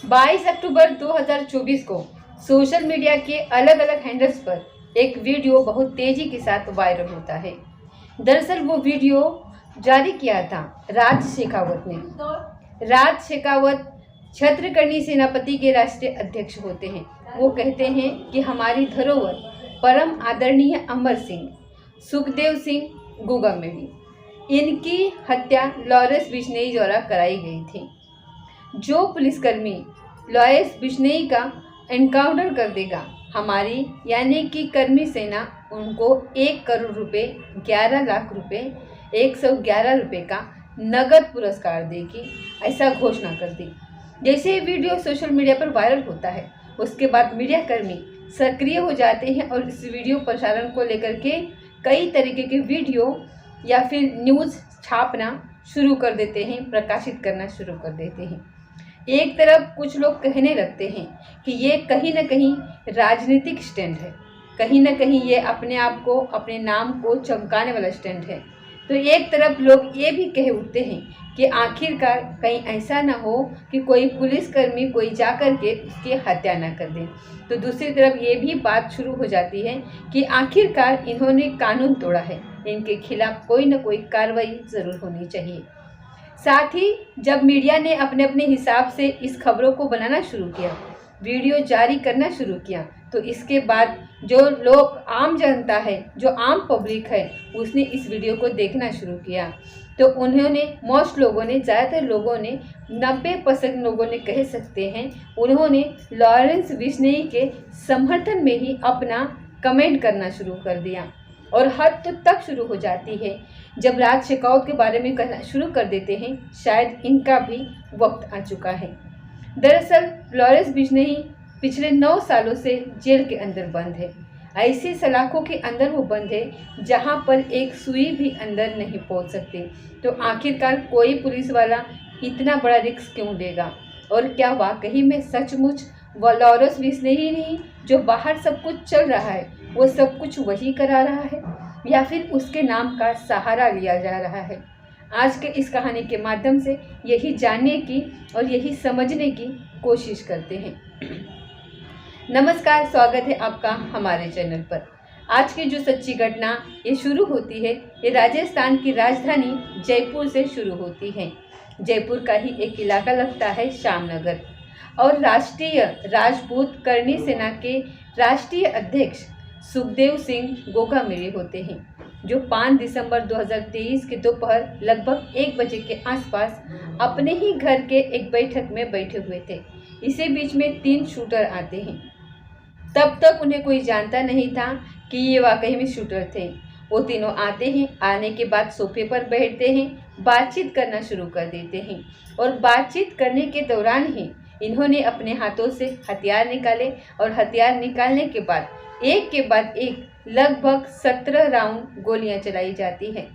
22 अक्टूबर 2024 को social media के अलग अलग हैंडल्स पर एक वीडियो बहुत तेजी के साथ वायरल होता है। दरअसल वो वीडियो जारी किया था राज शेखावत ने। राज शेखावत छत्रकर्णी सेनापति के राष्ट्रीय अध्यक्ष होते हैं। वो कहते हैं कि हमारी धरोहर परम आदरणीय अमर सिंह, सुखदेव सिंह गोगामेड़ी, इनकी हत्या लॉरेंस बिश्नोई द्वारा कराई गई थी। जो पुलिसकर्मी लॉरेंस बिश्नोई का एनकाउंटर कर देगा, हमारी यानी कि कर्मी सेना उनको 1 करोड़ रुपए, 11 लाख रुपए, 111 रुपए का नगद पुरस्कार देगी, ऐसा घोषणा कर दी। जैसे ये वीडियो सोशल मीडिया पर वायरल होता है, उसके बाद मीडिया कर्मी सक्रिय हो जाते हैं और इस वीडियो प्रसारण को लेकर के कई तरीके के वीडियो या फिर न्यूज़ छापना शुरू कर देते हैं, प्रकाशित करना शुरू कर देते हैं। एक तरफ कुछ लोग कहने लगते हैं कि ये कहीं ना कहीं राजनीतिक स्टैंड है, कहीं ना कहीं ये अपने आप को, अपने नाम को चमकाने वाला स्टैंड है। तो एक तरफ लोग ये भी कह उठते हैं कि आखिरकार कहीं ऐसा ना हो कि कोई पुलिसकर्मी कोई जाकर के उसकी हत्या ना कर दे। तो दूसरी तरफ ये भी बात शुरू हो जाती है कि आखिरकार इन्होंने कानून तोड़ा है, इनके खिलाफ कोई ना कोई कार्रवाई ज़रूर होनी चाहिए। साथ ही जब मीडिया ने अपने अपने हिसाब से इस खबरों को बनाना शुरू किया, वीडियो जारी करना शुरू किया, तो इसके बाद जो लोग, आम जनता है, जो आम पब्लिक है, उसने इस वीडियो को देखना शुरू किया। तो उन्होंने, मोस्ट लोगों ने, ज़्यादातर लोगों ने, 90% लोगों ने कह सकते हैं, उन्होंने लॉरेंस बिश्नोई के समर्थन में ही अपना कमेंट करना शुरू कर दिया। और हद तो तक शुरू हो जाती है जब राज शेखावत के बारे में कहना शुरू कर देते हैं, शायद इनका भी वक्त आ चुका है। दरअसल लॉरेंस बिश्नोई पिछले 9 सालों से जेल के अंदर बंद है। ऐसी सलाखों के अंदर वो बंद है जहां पर एक सुई भी अंदर नहीं पहुंच सकती। तो आखिरकार कोई पुलिस वाला इतना बड़ा रिस्क क्यों लेगा? और क्या वाकई में सचमुच वो लॉरेंस बिश्नोई नहीं, जो बाहर सब कुछ चल रहा है, वो सब कुछ वही करा रहा है, या फिर उसके नाम का सहारा लिया जा रहा है? आज के इस कहानी के माध्यम से यही जानने की और यही समझने की कोशिश करते हैं। नमस्कार, स्वागत है आपका हमारे चैनल पर। आज की जो सच्ची घटना ये शुरू होती है, ये राजस्थान की राजधानी जयपुर से शुरू होती है। जयपुर का ही एक इलाका लगता है श्यामनगर, और राष्ट्रीय राजपूत करणी सेना के राष्ट्रीय अध्यक्ष सुखदेव सिंह गोगामेड़ी होते हैं, जो 5 दिसंबर 2023 के दोपहर लगभग 1 बजे के आसपास अपने ही घर के एक बैठक में बैठे हुए थे। इसी बीच में 3 शूटर आते हैं। तब तक उन्हें कोई जानता नहीं था कि ये वाकई में शूटर थे। वो तीनों आते हैं, आने के बाद सोफे पर बैठते हैं, बातचीत करना शुरू कर देते हैं, और बातचीत करने के दौरान ही इन्होंने अपने हाथों से हथियार निकाले, और हथियार निकालने के बाद एक के बाद एक लगभग 17 राउंड गोलियां चलाई जाती हैं।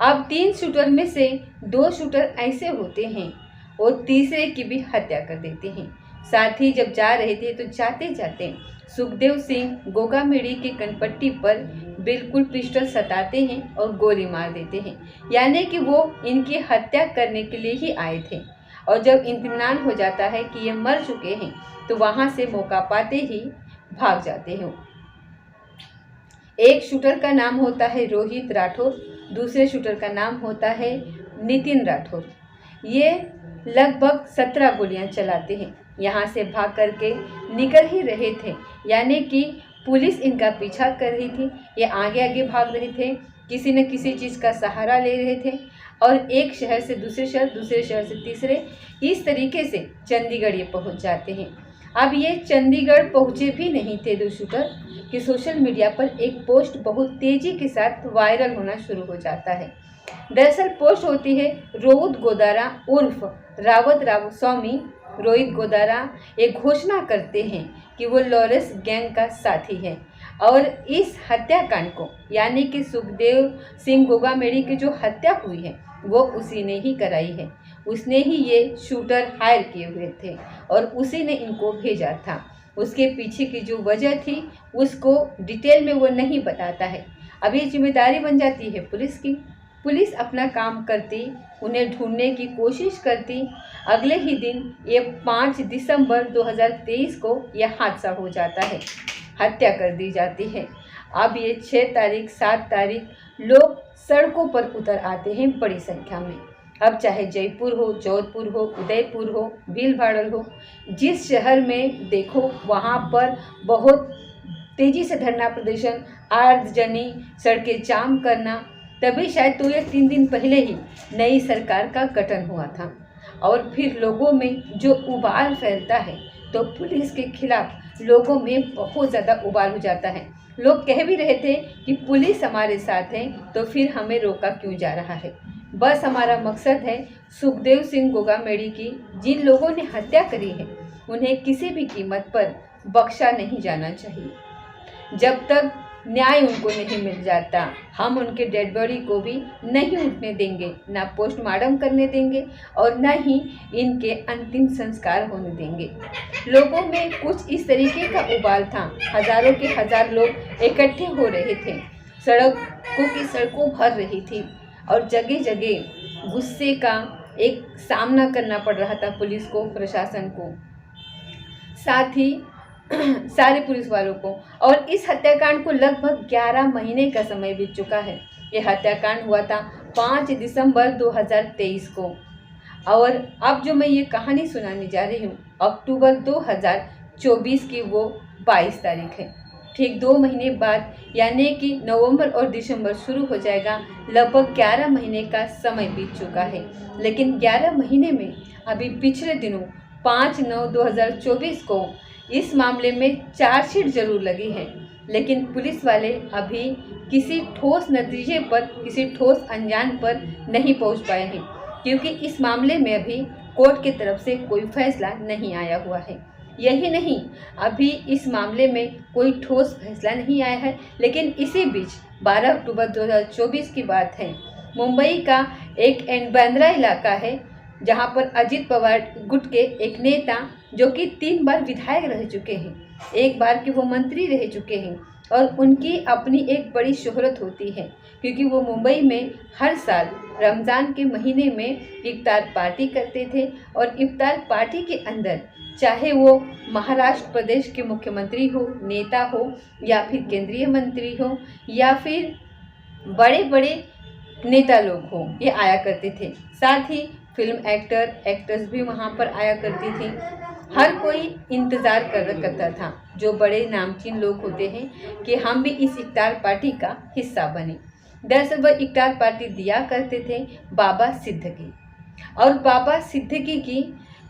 अब 3 शूटर में से 2 शूटर ऐसे होते हैं, वो तीसरे की भी हत्या कर देते हैं। साथ ही जब जा रहे थे, तो जाते जाते सुखदेव सिंह गोगामेड़ी के कनपट्टी पर बिल्कुल पिस्टल सटाते हैं और गोली मार देते हैं, यानी कि वो इनकी हत्या करने के लिए ही आए थे। और जब इत्मीनान हो जाता है कि ये मर चुके हैं, तो वहाँ से मौका पाते ही भाग जाते हैं। एक शूटर का नाम होता है रोहित राठौर, दूसरे शूटर का नाम होता है नितिन राठौर। ये लगभग 17 गोलियां चलाते हैं। यहाँ से भाग करके निकल ही रहे थे, यानी कि पुलिस इनका पीछा कर रही थी, ये आगे आगे भाग रहे थे, किसी न किसी चीज़ का सहारा ले रहे थे, और एक शहर से दूसरे शहर, दूसरे शहर से तीसरे, इस तरीके से चंडीगढ़ ये पहुँच जाते हैं। अब ये चंडीगढ़ पहुँचे भी नहीं थे 2 शूटर कि सोशल मीडिया पर एक पोस्ट बहुत तेज़ी के साथ वायरल होना शुरू हो जाता है। दरअसल पोस्ट होती है रोहित गोदारा उर्फ रावत रामस्वामी। रोहित गोदारा एक घोषणा करते हैं कि वो लॉरेंस गैंग का साथी है, और इस हत्याकांड को, यानी कि सुखदेव सिंह गोगामेड़ी की जो हत्या हुई है, वो उसी ने ही कराई है। उसने ही ये शूटर हायर किए हुए थे और उसी ने इनको भेजा था। उसके पीछे की जो वजह थी उसको डिटेल में वो नहीं बताता है। अब ये जिम्मेदारी बन जाती है पुलिस की। पुलिस अपना काम करती, उन्हें ढूंढने की कोशिश करती। अगले ही दिन ये 5 दिसंबर 2023 को यह हादसा हो जाता है, हत्या कर दी जाती है। अब ये 6 तारीख 7 तारीख लोग सड़कों पर उतर आते हैं बड़ी संख्या में। अब चाहे जयपुर हो, जोधपुर हो, उदयपुर हो, भीलवाड़ा हो, जिस शहर में देखो वहाँ पर बहुत तेज़ी से धरना प्रदर्शन, आगजनी, सड़कें जाम करना। तभी शायद तो ये 3 दिन पहले ही नई सरकार का गठन हुआ था। और फिर लोगों में जो उबाल फैलता है तो पुलिस के खिलाफ लोगों में बहुत ज़्यादा उबाल हो जाता है। लोग कह भी रहे थे कि पुलिस हमारे साथ है तो फिर हमें रोका क्यों जा रहा है। बस हमारा मकसद है सुखदेव सिंह गोगामेड़ी की जिन लोगों ने हत्या करी है उन्हें किसी भी कीमत पर बख्शा नहीं जाना चाहिए। जब तक न्याय उनको नहीं मिल जाता हम उनके डेड बॉडी को भी नहीं उठने देंगे, ना पोस्टमार्टम करने देंगे और ना ही इनके अंतिम संस्कार होने देंगे। लोगों में कुछ इस तरीके का उबाल था, हजारों के हजार लोग इकट्ठे हो रहे थे, सड़कों की सड़कों भर रही थी और जगह जगह गुस्से का एक सामना करना पड़ रहा था पुलिस को, प्रशासन को, साथ ही सारे पुलिस वालों को। और इस हत्याकांड को लगभग 11 महीने का समय बीत चुका है। यह हत्याकांड हुआ था 5 दिसंबर 2023 को। और अब जो मैं ये कहानी सुनाने जा रही हूँ, अक्टूबर 2024 की वो 22 तारीख है। ठीक 2 महीने बाद यानी कि नवंबर और दिसंबर शुरू हो जाएगा। लगभग 11 महीने का समय बीत चुका है। लेकिन 11 महीने में अभी पिछले दिनों 5/9/2024 को इस मामले में चार्जशीट जरूर लगी है, लेकिन पुलिस वाले अभी किसी ठोस नतीजे पर, किसी ठोस अंजाम पर नहीं पहुंच पाए हैं, क्योंकि इस मामले में अभी कोर्ट की तरफ से कोई फैसला नहीं आया हुआ है। यही नहीं, अभी इस मामले में कोई ठोस फैसला नहीं आया है। लेकिन इसी बीच 12 अक्टूबर 2024 की बात है, मुंबई का एक बांद्रा इलाका है जहां पर अजित पवार गुट के एक नेता जो कि 3 बार विधायक रह चुके हैं, 1 बार के वो मंत्री रह चुके हैं और उनकी अपनी एक बड़ी शोहरत होती है, क्योंकि वो मुंबई में हर साल रमज़ान के महीने में इफ्तार पार्टी करते थे। और इफ्तार पार्टी के अंदर चाहे वो महाराष्ट्र प्रदेश के मुख्यमंत्री हो, नेता हो, या फिर केंद्रीय मंत्री हो, या फिर बड़े बड़े नेता लोग हो, ये आया करते थे। साथ ही फिल्म एक्टर, एक्ट्रेस भी वहाँ पर आया करती थी। हर कोई इंतज़ार करता था, जो बड़े नामचीन लोग होते हैं, कि हम भी इस इफ्तार पार्टी का हिस्सा बने। दरअसल वह इफ्तार पार्टी दिया करते थे बाबा सिद्दीकी। और बाबा सिद्दीकी की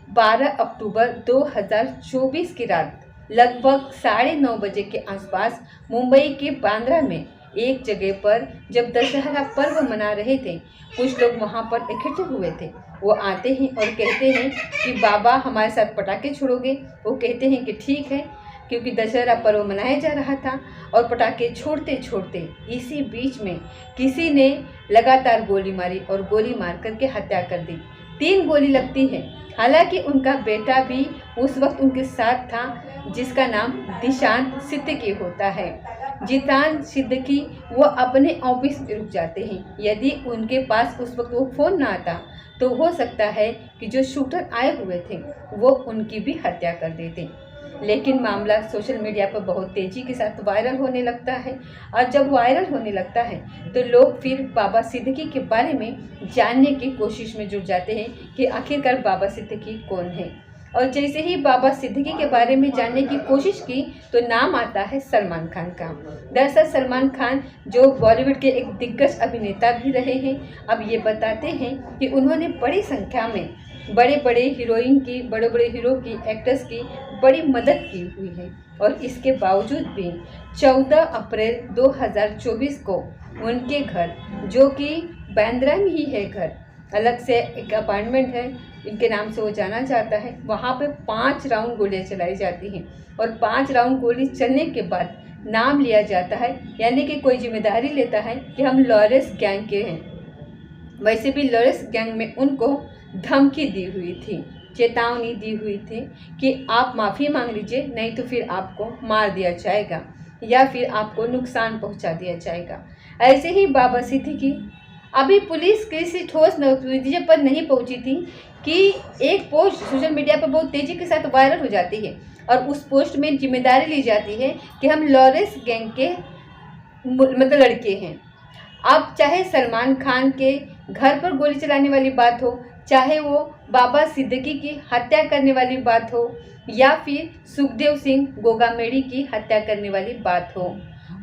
12 अक्टूबर 2024 की रात लगभग 9:30 बजे के आसपास मुंबई के बांद्रा में एक जगह पर जब दशहरा पर्व मना रहे थे, कुछ लोग वहाँ पर इकट्ठे हुए थे। वो आते हैं और कहते हैं कि बाबा हमारे साथ पटाखे छोड़ोगे। वो कहते हैं कि ठीक है, क्योंकि दशहरा पर्व मनाया जा रहा था। और पटाखे छोड़ते छोड़ते इसी बीच में किसी ने लगातार गोली मारी और गोली मार करके हत्या कर दी। 3 गोली लगती है। हालांकि उनका बेटा भी उस वक्त उनके साथ था, जिसका नाम दिशांत सिद्दीकी होता है। जितान सिद्दीकी वो अपने ऑफिस में रुक जाते हैं। यदि उनके पास उस वक्त वो फ़ोन ना आता तो हो सकता है कि जो शूटर आए हुए थे वो उनकी भी हत्या कर देते। लेकिन मामला सोशल मीडिया पर बहुत तेज़ी के साथ वायरल होने लगता है। और जब वायरल होने लगता है तो लोग फिर बाबा सिद्दीकी के बारे में जानने की कोशिश में जुट जाते हैं कि आखिरकार बाबा सिद्दीकी कौन है। और जैसे ही बाबा सिद्दीकी के बारे में जानने की कोशिश की तो नाम आता है सलमान खान का। दरअसल सलमान खान जो बॉलीवुड के एक दिग्गज अभिनेता भी रहे हैं, अब ये बताते हैं कि उन्होंने बड़ी संख्या में बड़े बड़े हीरोइन की, बड़े बड़े हीरो की, एक्ट्रेस की बड़ी मदद की हुई है। और इसके बावजूद भी 14 अप्रैल 2024 को उनके घर, जो कि बांद्रा में ही है घर, अलग से एक अपार्टमेंट है, इनके नाम से वो जाना जाता है, वहाँ पे 5 राउंड गोलियाँ चलाई जाती हैं। और 5 राउंड गोली चलने के बाद नाम लिया जाता है, यानी कि कोई जिम्मेदारी लेता है कि हम लॉरेंस गैंग के हैं। वैसे भी लॉरेंस गैंग में उनको धमकी दी हुई थी, चेतावनी दी हुई थी कि आप माफ़ी मांग लीजिए, नहीं तो फिर आपको मार दिया जाएगा या फिर आपको नुकसान पहुंचा दिया जाएगा। ऐसे ही बाबा सिद्दीकी अभी पुलिस किसी ठोस नतीजे पर नहीं पहुंची थी कि एक पोस्ट सोशल मीडिया पर बहुत तेज़ी के साथ वायरल हो जाती है और उस पोस्ट में जिम्मेदारी ली जाती है कि हम लॉरेंस गैंग के मतलब लड़के हैं। अब चाहे सलमान खान के घर पर गोली चलाने वाली बात हो, चाहे वो बाबा सिद्दीकी की हत्या करने वाली बात हो, या फिर सुखदेव सिंह गोगामेड़ी की हत्या करने वाली बात हो,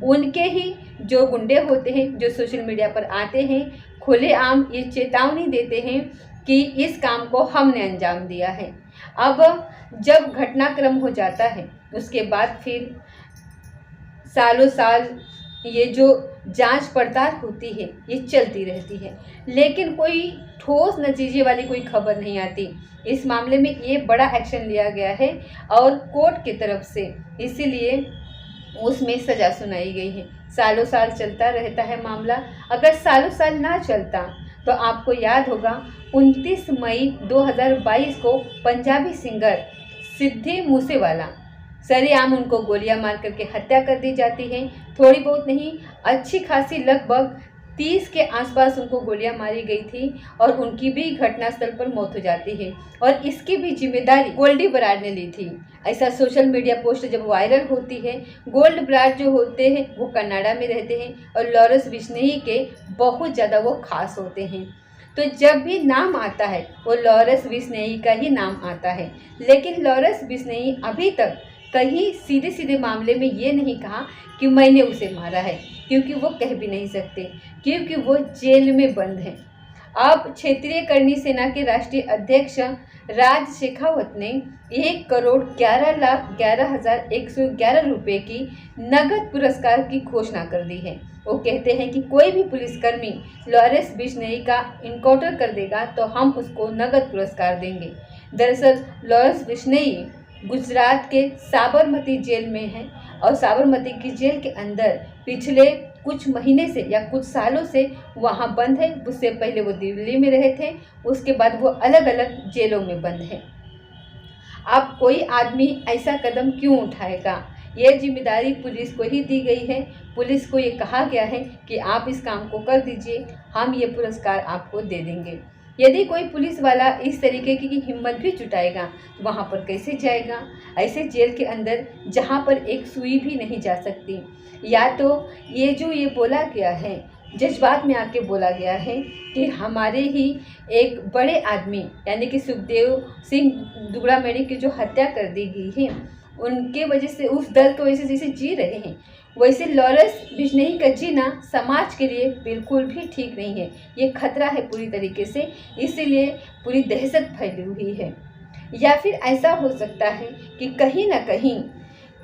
उनके ही जो गुंडे होते हैं जो सोशल मीडिया पर आते हैं, खुलेआम ये चेतावनी देते हैं कि इस काम को हमने अंजाम दिया है। अब जब घटनाक्रम हो जाता है उसके बाद फिर सालों साल ये जो जांच पड़ताल होती है ये चलती रहती है, लेकिन कोई ठोस नतीजे वाली कोई खबर नहीं आती। इस मामले में ये बड़ा एक्शन लिया गया है और कोर्ट की तरफ से, इसीलिए उसमें सज़ा सुनाई गई है। सालों साल चलता रहता है मामला। अगर सालों साल ना चलता तो आपको याद होगा 29 मई 2022 को पंजाबी सिंगर सिद्धू मूसेवाला सरेआम उनको गोलियां मार करके हत्या कर दी जाती है। थोड़ी बहुत नहीं, अच्छी खासी लगभग 30 के आसपास उनको गोलियां मारी गई थी और उनकी भी घटनास्थल पर मौत हो जाती है और इसकी भी जिम्मेदारी गोल्डी बराड़ ने ली थी। ऐसा सोशल मीडिया पोस्ट जब वायरल होती है, गोल्ड बराड़ जो होते हैं वो कनाडा में रहते हैं और लॉरेंस बिश्नोई के बहुत ज़्यादा वो खास होते हैं। तो जब भी नाम आता है वो लॉरेंस बिश्नोई का ही नाम आता है, लेकिन लॉरेंस बिश्नोई अभी तक कहीं सीधे सीधे मामले में ये नहीं कहा कि मैंने उसे मारा है, क्योंकि वो कह भी नहीं सकते, क्योंकि वो जेल में बंद हैं। अब क्षेत्रीय करनी सेना के राष्ट्रीय अध्यक्ष राज शेखावत ने 1,11,11,111 रुपये की नगद पुरस्कार की घोषणा कर दी है। वो कहते हैं कि कोई भी पुलिसकर्मी लॉरेंस बिश्नोई का इनकाउंटर कर देगा तो हम उसको नगद पुरस्कार देंगे। दरअसल लॉरेंस बिश्नोई गुजरात के साबरमती जेल में है और साबरमती की जेल के अंदर पिछले कुछ महीने से या कुछ सालों से वहाँ बंद है। उससे पहले वो दिल्ली में रहे थे, उसके बाद वो अलग अलग जेलों में बंद है। अब कोई आदमी ऐसा कदम क्यों उठाएगा? ये जिम्मेदारी पुलिस को ही दी गई है। पुलिस को ये कहा गया है कि आप इस काम को कर दीजिए, हम ये पुरस्कार आपको दे देंगे। यदि कोई पुलिस वाला इस तरीके की हिम्मत भी जुटाएगा तो वहाँ पर कैसे जाएगा? ऐसे जेल के अंदर जहाँ पर एक सुई भी नहीं जा सकती। या तो ये जो ये बोला गया है, जज्बात में आके बोला गया है कि हमारे ही एक बड़े आदमी यानी कि सुखदेव सिंह गोगामेड़ी की जो हत्या कर दी गई है, उनके वजह से उस दर्द की वजह से जैसे जी रहे हैं, वैसे लॉरेंस बिश्नोई का जीना समाज के लिए बिल्कुल भी ठीक नहीं है। ये खतरा है पूरी तरीके से, इसीलिए पूरी दहशत फैली हुई है। या फिर ऐसा हो सकता है कि कहीं ना कहीं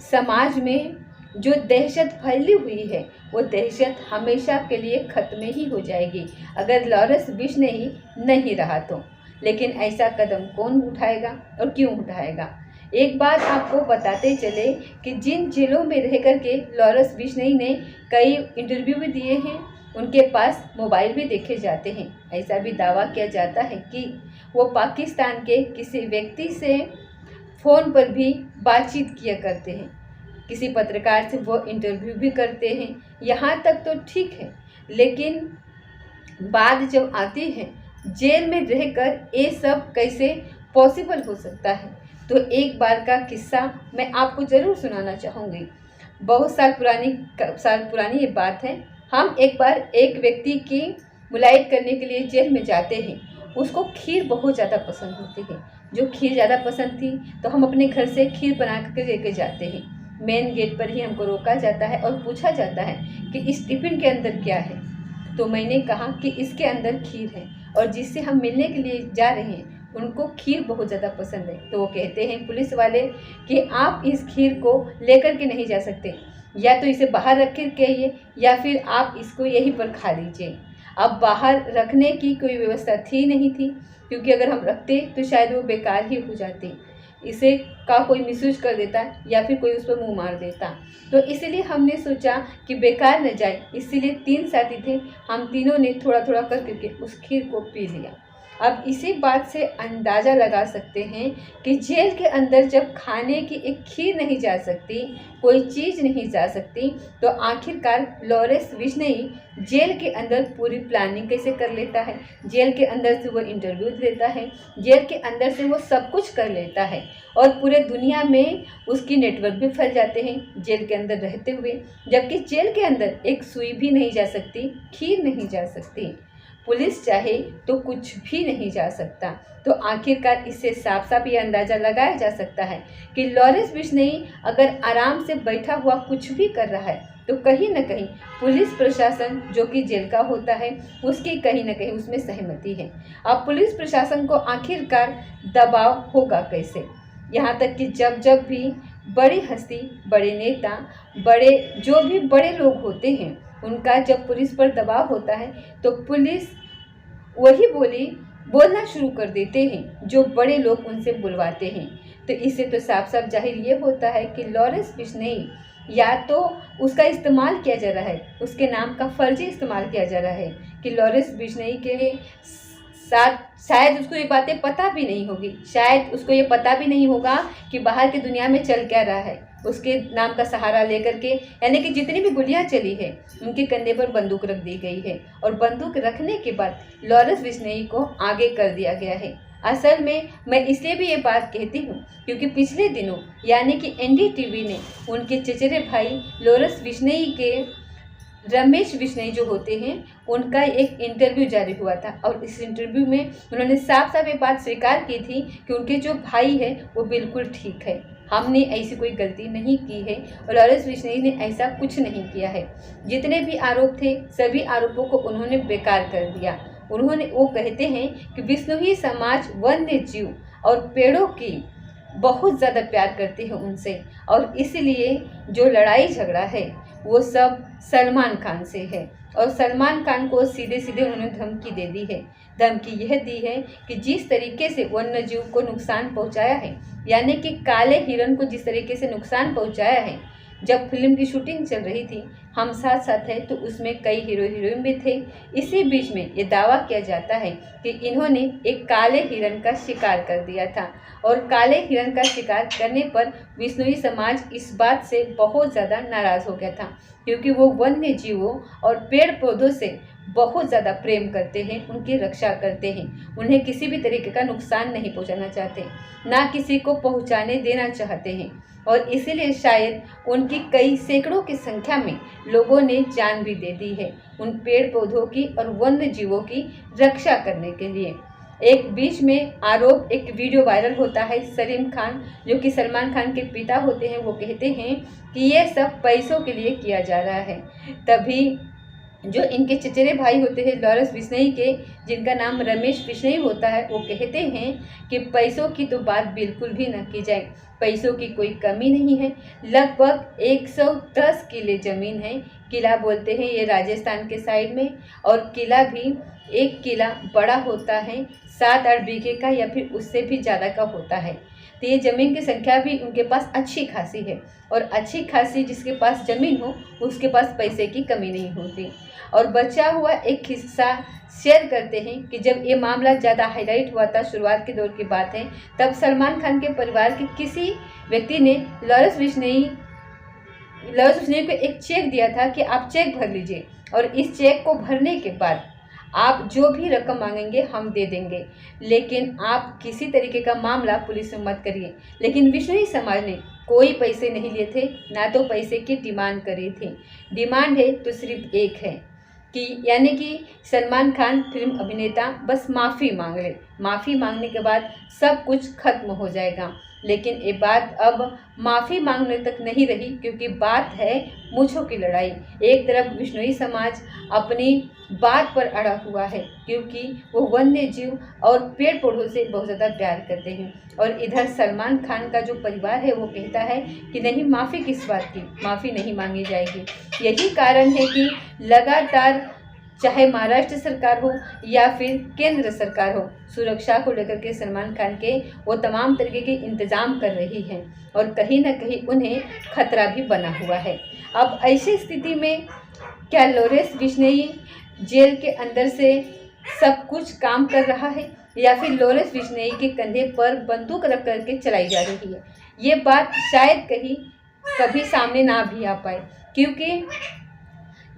समाज में जो दहशत फैली हुई है वो दहशत हमेशा के लिए ख़त्म ही हो जाएगी अगर लॉरेंस बिश्नोई नहीं रहा तो। लेकिन ऐसा कदम कौन उठाएगा और क्यों उठाएगा? एक बात आपको बताते चले कि जिन जेलों में रह कर के लॉरेंस बिश्नोई ने कई इंटरव्यू भी दिए हैं, उनके पास मोबाइल भी देखे जाते हैं। ऐसा भी दावा किया जाता है कि वो पाकिस्तान के किसी व्यक्ति से फ़ोन पर भी बातचीत किया करते हैं, किसी पत्रकार से वो इंटरव्यू भी करते हैं। यहाँ तक तो ठीक है, लेकिन बात जब आती है जेल में रहकर ये सब कैसे पॉसिबल हो सकता है, तो एक बार का किस्सा मैं आपको ज़रूर सुनाना चाहूँगी। बहुत साल पुरानी ये बात है। हम एक बार एक व्यक्ति की मुलाकात करने के लिए जेल में जाते हैं। उसको खीर बहुत ज़्यादा पसंद होती है। जो खीर ज़्यादा पसंद थी तो हम अपने घर से खीर बना करके लेके जाते हैं। मेन गेट पर ही हमको रोका जाता है और पूछा जाता है कि इस टिफ़िन के अंदर क्या है। तो मैंने कहा कि इसके अंदर खीर है और जिससे हम मिलने के लिए जा रहे हैं उनको खीर बहुत ज़्यादा पसंद है। तो वो कहते हैं पुलिस वाले कि आप इस खीर को लेकर के नहीं जा सकते, या तो इसे बाहर रख के आइए या फिर आप इसको यहीं पर खा लीजिए। अब बाहर रखने की कोई व्यवस्था थी नहीं थी, क्योंकि अगर हम रखते तो शायद वो बेकार ही हो जाती, इसे का कोई मिसयूज कर देता या फिर कोई उस पर मुँह मार देता। तो इसलिए हमने सोचा कि बेकार न जाए, इसीलिए 3 साथी थे, हम तीनों ने थोड़ा थोड़ा करके उस खीर को पी लिया। अब इसी बात से अंदाज़ा लगा सकते हैं कि जेल के अंदर जब खाने की एक खीर नहीं जा सकती, कोई चीज़ नहीं जा सकती, तो आखिरकार लॉरेंस बिश्नोई जेल के अंदर पूरी प्लानिंग कैसे कर लेता है। जेल के अंदर से वो इंटरव्यू देता है, जेल के अंदर से वो सब कुछ कर लेता है और पूरे दुनिया में उसकी नेटवर्क भी फैल जाते हैं जेल के अंदर रहते हुए। जबकि जेल के अंदर एक सुई भी नहीं जा सकती, खीर नहीं जा सकती, पुलिस चाहे तो कुछ भी नहीं जा सकता। तो आखिरकार इससे साफ साफ ये अंदाज़ा लगाया जा सकता है कि लॉरेंस बिश्नोई अगर आराम से बैठा हुआ कुछ भी कर रहा है तो कहीं ना कहीं पुलिस प्रशासन जो कि जेल का होता है उसकी कहीं ना कहीं उसमें सहमति है। अब पुलिस प्रशासन को आखिरकार दबाव होगा कैसे, यहाँ तक कि जब जब भी बड़ी हस्ती, बड़े नेता, बड़े जो भी बड़े लोग होते हैं उनका जब पुलिस पर दबाव होता है तो पुलिस वही बोलना शुरू कर देते हैं जो बड़े लोग उनसे बुलवाते हैं। तो इससे तो साफ साफ जाहिर ये होता है कि लॉरेंस बिश्नोई या तो उसका इस्तेमाल किया जा रहा है, उसके नाम का फर्जी इस्तेमाल किया जा रहा है कि लॉरेंस बिश्नोई के साथ शायद उसको ये बातें पता भी नहीं होगी, शायद उसको ये पता भी नहीं होगा कि बाहर की दुनिया में चल क्या रहा है। उसके नाम का सहारा लेकर के यानी कि जितनी भी गोलियां चली है उनके कंधे पर बंदूक रख दी गई है और बंदूक रखने के बाद लॉरेंस बिश्नोई को आगे कर दिया गया है। असल में मैं इसलिए भी ये बात कहती हूँ क्योंकि पिछले दिनों यानी कि एनडीटीवी ने उनके चचेरे भाई लॉरेंस बिश्नोई के रमेश बिश्नोई जो होते हैं उनका एक इंटरव्यू जारी हुआ था और इस इंटरव्यू में उन्होंने साफ साफ ये बात स्वीकार की थी कि उनके जो भाई है वो बिल्कुल ठीक है, हमने ऐसी कोई गलती नहीं की है और लॉरेंस बिश्नोई ने ऐसा कुछ नहीं किया है। जितने भी आरोप थे सभी आरोपों को उन्होंने बेकार कर दिया। वो कहते हैं कि बिश्नोई समाज वन्य जीव और पेड़ों की बहुत ज़्यादा प्यार करते हैं उनसे और इसलिए जो लड़ाई झगड़ा है वो सब सलमान खान से है और सलमान खान को सीधे सीधे उन्होंने धमकी दे दी है। धमकी यह दी है कि जिस तरीके से वन्य जीव को नुकसान पहुंचाया है यानी कि काले हिरण को जिस तरीके से नुकसान पहुंचाया है, जब फिल्म की शूटिंग चल रही थी हम साथ साथ है तो उसमें कई हीरो हीरोइन भी थे। इसी बीच में ये दावा किया जाता है कि इन्होंने एक काले हिरण का शिकार कर दिया था और काले हिरण का शिकार करने पर बिश्नोई समाज इस बात से बहुत ज़्यादा नाराज़ हो गया था क्योंकि वो वन्य जीवों और पेड़ पौधों से बहुत ज़्यादा प्रेम करते हैं, उनकी रक्षा करते हैं, उन्हें किसी भी तरीके का नुकसान नहीं पहुंचाना चाहते, ना किसी को पहुंचाने देना चाहते हैं और इसीलिए शायद उनकी कई सैकड़ों की संख्या में लोगों ने जान भी दे दी है उन पेड़ पौधों की और वन्य जीवों की रक्षा करने के लिए। एक बीच में आरोप एक वीडियो वायरल होता है, सलीम खान जो कि सलमान खान के पिता होते हैं वो कहते हैं कि ये सब पैसों के लिए किया जा रहा है। तभी जो इनके चचेरे भाई होते हैं लॉरेंस बिश्नोई के, जिनका नाम रमेश बिश्नोई होता है, वो कहते हैं कि पैसों की तो बात बिल्कुल भी न की जाए, पैसों की कोई कमी नहीं है। लगभग 110 किले ज़मीन है, किला बोलते हैं ये राजस्थान के साइड में, और किला भी एक किला बड़ा होता है 7-8 बीघे का या फिर उससे भी ज़्यादा का होता है। तो ये ज़मीन की संख्या भी उनके पास अच्छी खासी है और अच्छी खासी जिसके पास ज़मीन हो उसके पास पैसे की कमी नहीं होती। और बचा हुआ एक हिस्सा शेयर करते हैं कि जब ये मामला ज़्यादा हाईलाइट हुआ था, शुरुआत के दौर की बात है, तब सलमान खान के परिवार के किसी व्यक्ति ने लॉरेंस बिश्नोई को एक चेक दिया था कि आप चेक भर लीजिए और इस चेक को भरने के बाद आप जो भी रकम मांगेंगे हम दे देंगे, लेकिन आप किसी तरीके का मामला पुलिस में मत करिए। लेकिन बिश्नोई समाज ने कोई पैसे नहीं लिए थे, ना तो पैसे की डिमांड करी थी। डिमांड है तो सिर्फ एक है कि यानी कि सलमान खान फिल्म अभिनेता बस माफ़ी मांग ले, माफ़ी मांगने के बाद सब कुछ खत्म हो जाएगा। लेकिन ये बात अब माफ़ी मांगने तक नहीं रही क्योंकि बात है मूंछों की लड़ाई। एक तरफ बिश्नोई समाज अपनी बात पर अड़ा हुआ है क्योंकि वो वन्य जीव और पेड़ पौधों से बहुत ज़्यादा प्यार करते हैं, और इधर सलमान खान का जो परिवार है वो कहता है कि नहीं, माफ़ी किस बात की, माफ़ी नहीं मांगी जाएगी। यही कारण है कि लगातार चाहे महाराष्ट्र सरकार हो या फिर केंद्र सरकार हो, सुरक्षा को लेकर के सलमान खान के वो तमाम तरीके के इंतज़ाम कर रही हैं और कहीं ना कहीं उन्हें खतरा भी बना हुआ है। अब ऐसी स्थिति में क्या लॉरेंस बिश्नोई जेल के अंदर से सब कुछ काम कर रहा है या फिर लॉरेंस बिश्नोई के कंधे पर बंदूक रख करके चलाई जा रही है। ये बात शायद कभी सामने ना भी आ पाए, क्योंकि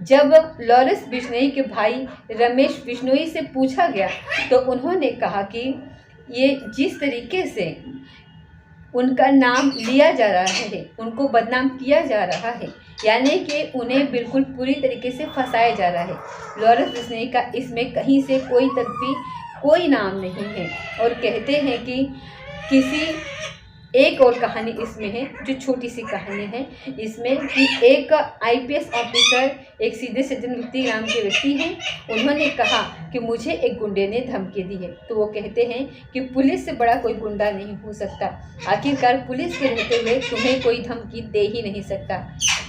जब लॉरेंस बिश्नोई के भाई रमेश बिश्नोई से पूछा गया तो उन्होंने कहा कि ये जिस तरीके से उनका नाम लिया जा रहा है, उनको बदनाम किया जा रहा है, यानी कि उन्हें बिल्कुल पूरी तरीके से फंसाया जा रहा है। लॉरेंस बिश्नोई का इसमें कहीं से कोई तक भी कोई नाम नहीं है। और कहते हैं कि किसी एक और कहानी इसमें है, जो छोटी सी कहानी है इसमें, कि एक आईपीएस ऑफिसर, एक सीधे सज्जन व्यक्ति नाम के व्यक्ति हैं, उन्होंने कहा कि मुझे एक गुंडे ने धमकी दी है। तो वो कहते हैं कि पुलिस से बड़ा कोई गुंडा नहीं हो सकता, आखिरकार पुलिस के रहते हुए तुम्हें कोई धमकी दे ही नहीं सकता।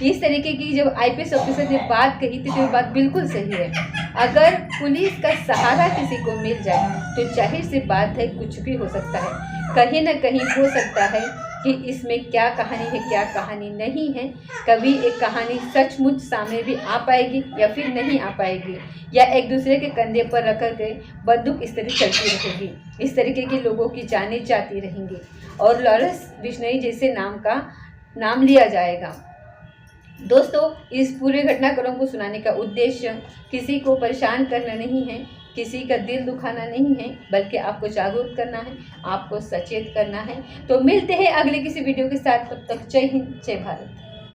इस तरीके की जब आईपीएस ऑफिसर ने बात कही थी तो ये बात बिल्कुल सही है। अगर पुलिस का सहारा किसी को मिल जाए तो जाहिर सी बात है कुछ भी हो सकता है। कहीं ना कहीं हो सकता है कि इसमें क्या कहानी है क्या कहानी नहीं है। कभी एक कहानी सचमुच सामने भी आ पाएगी या फिर नहीं आ पाएगी, या एक दूसरे के कंधे पर रख के बंदूक इस तरह चलती रहेगी, इस तरीके के लोगों की जानें जाती रहेंगी और लॉरेंस बिश्नोई जैसे नाम का नाम लिया जाएगा। दोस्तों, इस पूरे घटनाक्रम को सुनाने का उद्देश्य किसी को परेशान करना नहीं है, किसी का दिल दुखाना नहीं है, बल्कि आपको जागरूक करना है, आपको सचेत करना है। तो मिलते हैं अगले किसी वीडियो के साथ, तब तक जय हिंद जय भारत।